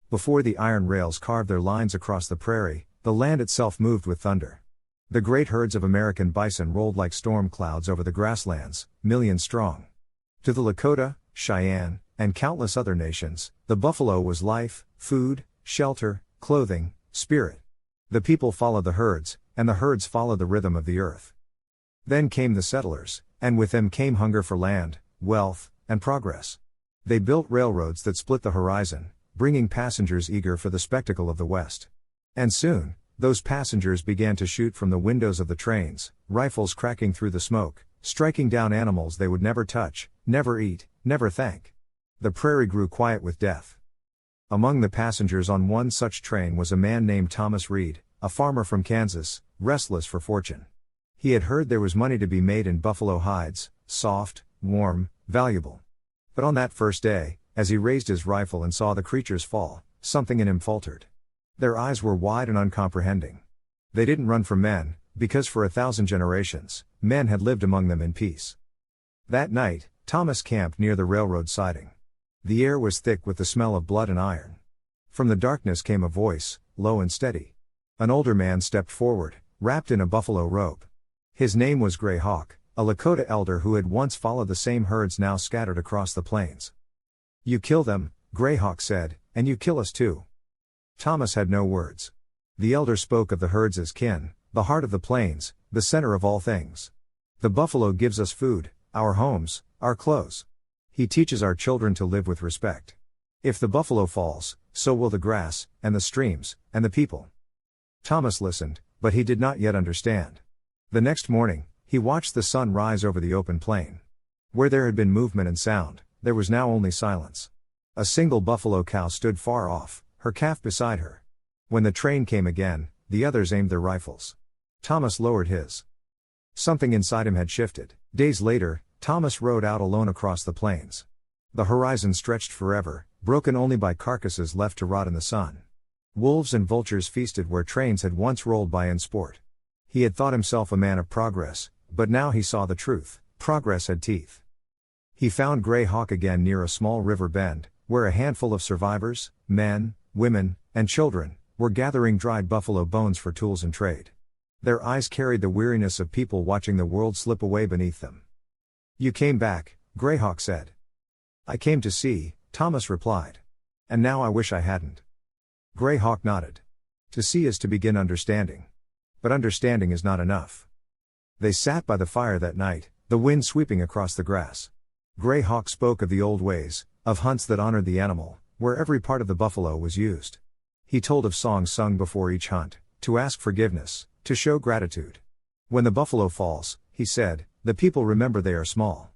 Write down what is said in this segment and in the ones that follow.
Before the iron rails carved their lines across the prairie, the land itself moved with thunder. The great herds of American bison rolled like storm clouds over the grasslands, millions strong. To the Lakota, Cheyenne, and countless other nations, the buffalo was life, food, shelter, clothing, spirit. The people followed the herds, and the herds followed the rhythm of the earth. Then came the settlers, and with them came hunger for land, wealth, and progress. They built railroads that split the horizon, bringing passengers eager for the spectacle of the West. And soon, those passengers began to shoot from the windows of the trains, rifles cracking through the smoke, striking down animals they would never touch, never eat, never thank. The prairie grew quiet with death. Among the passengers on one such train was a man named Thomas Reed, a farmer from Kansas, restless for fortune. He had heard there was money to be made in buffalo hides, soft, warm, valuable. But on that first day, as he raised his rifle and saw the creatures fall, something in him faltered. Their eyes were wide and uncomprehending. They didn't run from men, because for 1,000 generations, men had lived among them in peace. That night, Thomas camped near the railroad siding. The air was thick with the smell of blood and iron. From the darkness came a voice, low and steady. An older man stepped forward, wrapped in a buffalo robe. His name was Gray Hawk, a Lakota elder who had once followed the same herds now scattered across the plains. "You kill them," Gray Hawk said, "and you kill us too." Thomas had no words. The elder spoke of the herds as kin, the heart of the plains, the center of all things. The buffalo gives us food, our homes, our clothes. He teaches our children to live with respect. If the buffalo falls, so will the grass, and the streams, and the people. Thomas listened, but he did not yet understand. The next morning, he watched the sun rise over the open plain. Where there had been movement and sound, there was now only silence. A single buffalo cow stood far off, her calf beside her. When the train came again, the others aimed their rifles. Thomas lowered his. Something inside him had shifted. Days later, Thomas rode out alone across the plains. The horizon stretched forever, broken only by carcasses left to rot in the sun. Wolves and vultures feasted where trains had once rolled by in sport. He had thought himself a man of progress, but now he saw the truth: progress had teeth. He found Gray Hawk again near a small river bend, where a handful of survivors, men, women, and children, were gathering dried buffalo bones for tools and trade. Their eyes carried the weariness of people watching the world slip away beneath them. "You came back," Gray Hawk said. "I came to see," Thomas replied. "And now I wish I hadn't." Gray Hawk nodded. To see is to begin understanding. But understanding is not enough. They sat by the fire that night, the wind sweeping across the grass. Gray Hawk spoke of the old ways, of hunts that honored the animal, where every part of the buffalo was used. He told of songs sung before each hunt, to ask forgiveness, to show gratitude. When the buffalo falls, he said, the people remember they are small.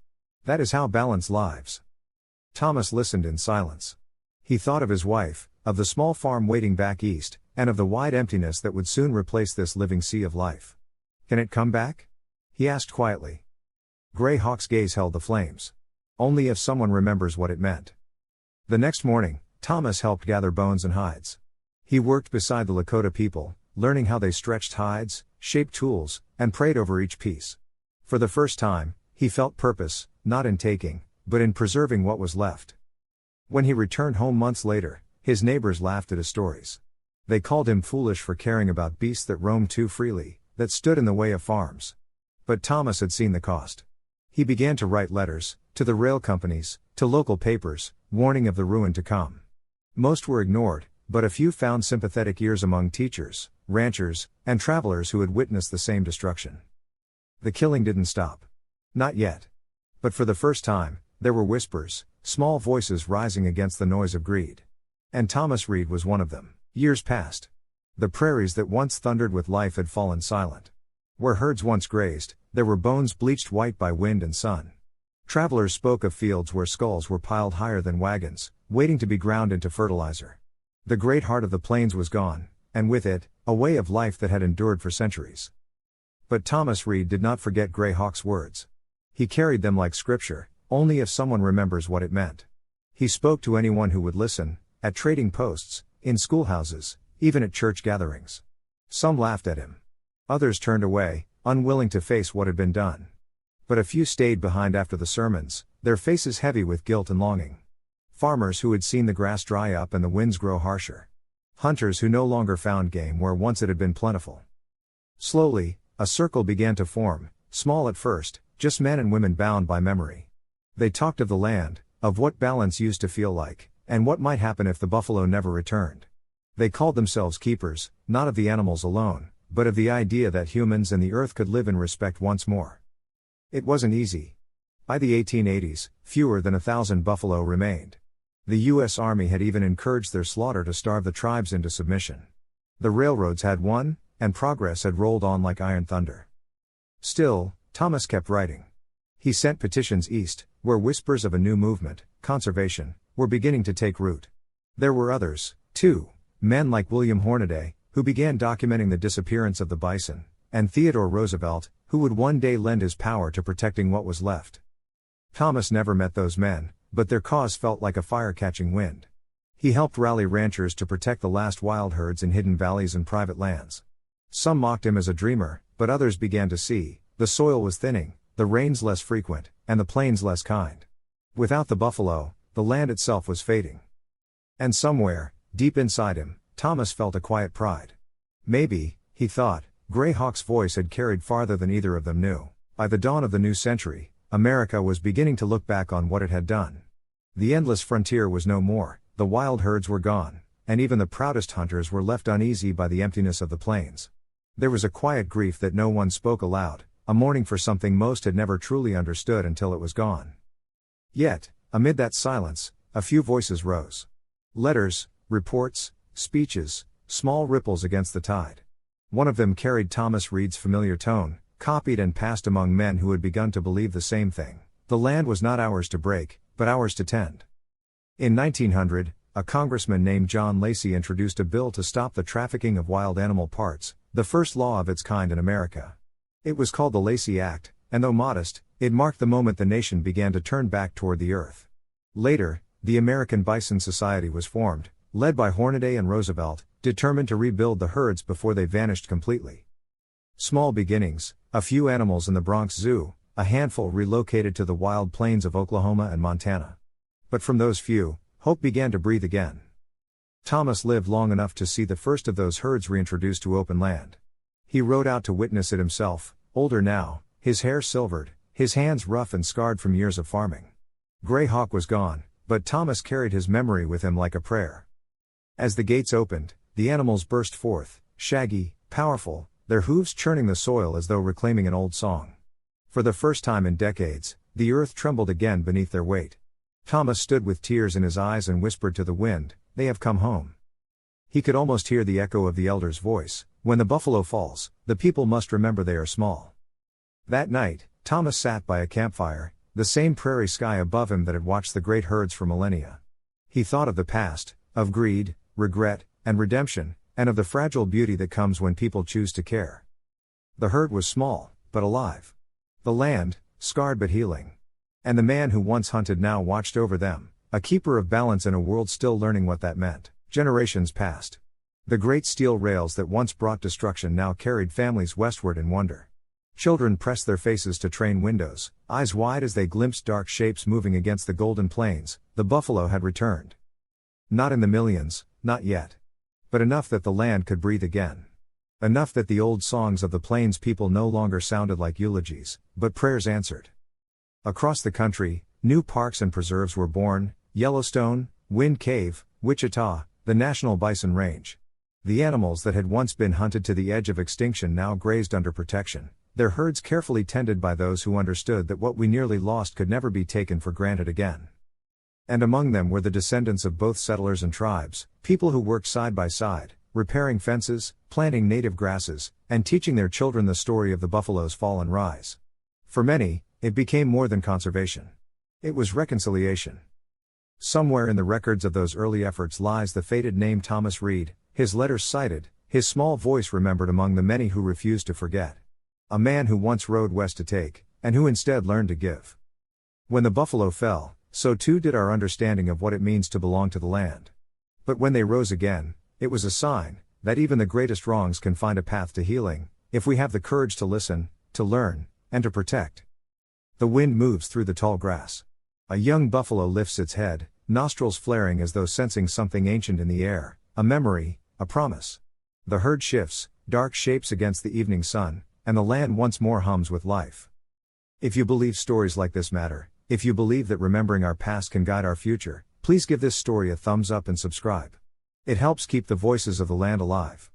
That is how balance lives. Thomas listened in silence. He thought of his wife, of the small farm waiting back east, and of the wide emptiness that would soon replace this living sea of life. "Can it come back?" he asked quietly. Gray Hawk's gaze held the flames. "Only if someone remembers what it meant." The next morning, Thomas helped gather bones and hides. He worked beside the Lakota people, learning how they stretched hides, shaped tools, and prayed over each piece. For the first time, he felt purpose, not in taking, but in preserving what was left. When he returned home months later, his neighbors laughed at his stories. They called him foolish for caring about beasts that roamed too freely, that stood in the way of farms. But Thomas had seen the cost. He began to write letters, to the rail companies, to local papers, warning of the ruin to come. Most were ignored, but a few found sympathetic ears among teachers, ranchers, and travelers who had witnessed the same destruction. The killing didn't stop. Not yet. But for the first time, there were whispers, small voices rising against the noise of greed. And Thomas Reed was one of them. Years passed. The prairies that once thundered with life had fallen silent. Where herds once grazed, there were bones bleached white by wind and sun. Travelers spoke of fields where skulls were piled higher than wagons, waiting to be ground into fertilizer. The great heart of the plains was gone, and with it, a way of life that had endured for centuries. But Thomas Reed did not forget Gray Hawk's words. He carried them like scripture, only if someone remembers what it meant. He spoke to anyone who would listen, at trading posts, in schoolhouses, even at church gatherings. Some laughed at him. Others turned away, unwilling to face what had been done. But a few stayed behind after the sermons, their faces heavy with guilt and longing. Farmers who had seen the grass dry up and the winds grow harsher. Hunters who no longer found game where once it had been plentiful. Slowly, a circle began to form, small at first, just men and women bound by memory. They talked of the land, of what balance used to feel like, and what might happen if the buffalo never returned. They called themselves keepers, not of the animals alone, but of the idea that humans and the earth could live in respect once more. It wasn't easy. By the 1880s, fewer than 1,000 buffalo remained. The U.S. Army had even encouraged their slaughter to starve the tribes into submission. The railroads had won, and progress had rolled on like iron thunder. Still, Thomas kept writing. He sent petitions east, where whispers of a new movement, conservation, were beginning to take root. There were others, too, men like William Hornaday, who began documenting the disappearance of the bison, and Theodore Roosevelt, who would one day lend his power to protecting what was left. Thomas never met those men, but their cause felt like a fire catching wind. He helped rally ranchers to protect the last wild herds in hidden valleys and private lands. Some mocked him as a dreamer, but others began to see, the soil was thinning, the rains less frequent, and the plains less kind. Without the buffalo, the land itself was fading. And somewhere, deep inside him, Thomas felt a quiet pride. Maybe, he thought, Greyhawk's voice had carried farther than either of them knew. By the dawn of the new century, America was beginning to look back on what it had done. The endless frontier was no more, the wild herds were gone, and even the proudest hunters were left uneasy by the emptiness of the plains. There was a quiet grief that no one spoke aloud, a mourning for something most had never truly understood until it was gone. Yet, amid that silence, a few voices rose. Letters, reports, speeches, small ripples against the tide. One of them carried Thomas Reed's familiar tone, copied and passed among men who had begun to believe the same thing. The land was not ours to break, but ours to tend. In 1900, a congressman named John Lacey introduced a bill to stop the trafficking of wild animal parts, the first law of its kind in America. It was called the Lacey Act, and though modest, it marked the moment the nation began to turn back toward the earth. Later, the American Bison Society was formed, led by Hornaday and Roosevelt, determined to rebuild the herds before they vanished completely. Small beginnings, a few animals in the Bronx Zoo, a handful relocated to the wild plains of Oklahoma and Montana. But from those few, hope began to breathe again. Thomas lived long enough to see the first of those herds reintroduced to open land. He rode out to witness it himself, older now, his hair silvered, his hands rough and scarred from years of farming. Greyhawk was gone, but Thomas carried his memory with him like a prayer. As the gates opened, the animals burst forth, shaggy, powerful, their hooves churning the soil as though reclaiming an old song. For the first time in decades, the earth trembled again beneath their weight. Thomas stood with tears in his eyes and whispered to the wind, "They have come home." He could almost hear the echo of the elder's voice, "When the buffalo falls, the people must remember they are small." That night, Thomas sat by a campfire, the same prairie sky above him that had watched the great herds for millennia. He thought of the past, of greed, regret, and redemption, and of the fragile beauty that comes when people choose to care. The herd was small, but alive. The land, scarred but healing. And the man who once hunted now watched over them, a keeper of balance in a world still learning what that meant. Generations passed. The great steel rails that once brought destruction now carried families westward in wonder. Children pressed their faces to train windows, eyes wide as they glimpsed dark shapes moving against the golden plains. The buffalo had returned. Not in the millions, not yet. But enough that the land could breathe again. Enough that the old songs of the plains people no longer sounded like eulogies, but prayers answered. Across the country, new parks and preserves were born: Yellowstone, Wind Cave, Wichita, the National Bison Range. The animals that had once been hunted to the edge of extinction now grazed under protection, their herds carefully tended by those who understood that what we nearly lost could never be taken for granted again. And among them were the descendants of both settlers and tribes, people who worked side by side, repairing fences, planting native grasses, and teaching their children the story of the buffalo's fall and rise. For many, it became more than conservation. It was reconciliation. Somewhere in the records of those early efforts lies the fated name Thomas Reed, his letters cited, his small voice remembered among the many who refused to forget. A man who once rode west to take, and who instead learned to give. When the buffalo fell, so too did our understanding of what it means to belong to the land. But when they rose again, it was a sign that even the greatest wrongs can find a path to healing, if we have the courage to listen, to learn, and to protect. The wind moves through the tall grass. A young buffalo lifts its head, nostrils flaring as though sensing something ancient in the air, a memory, a promise. The herd shifts, dark shapes against the evening sun, and the land once more hums with life. If you believe stories like this matter, if you believe that remembering our past can guide our future, please give this story a thumbs up and subscribe. It helps keep the voices of the land alive.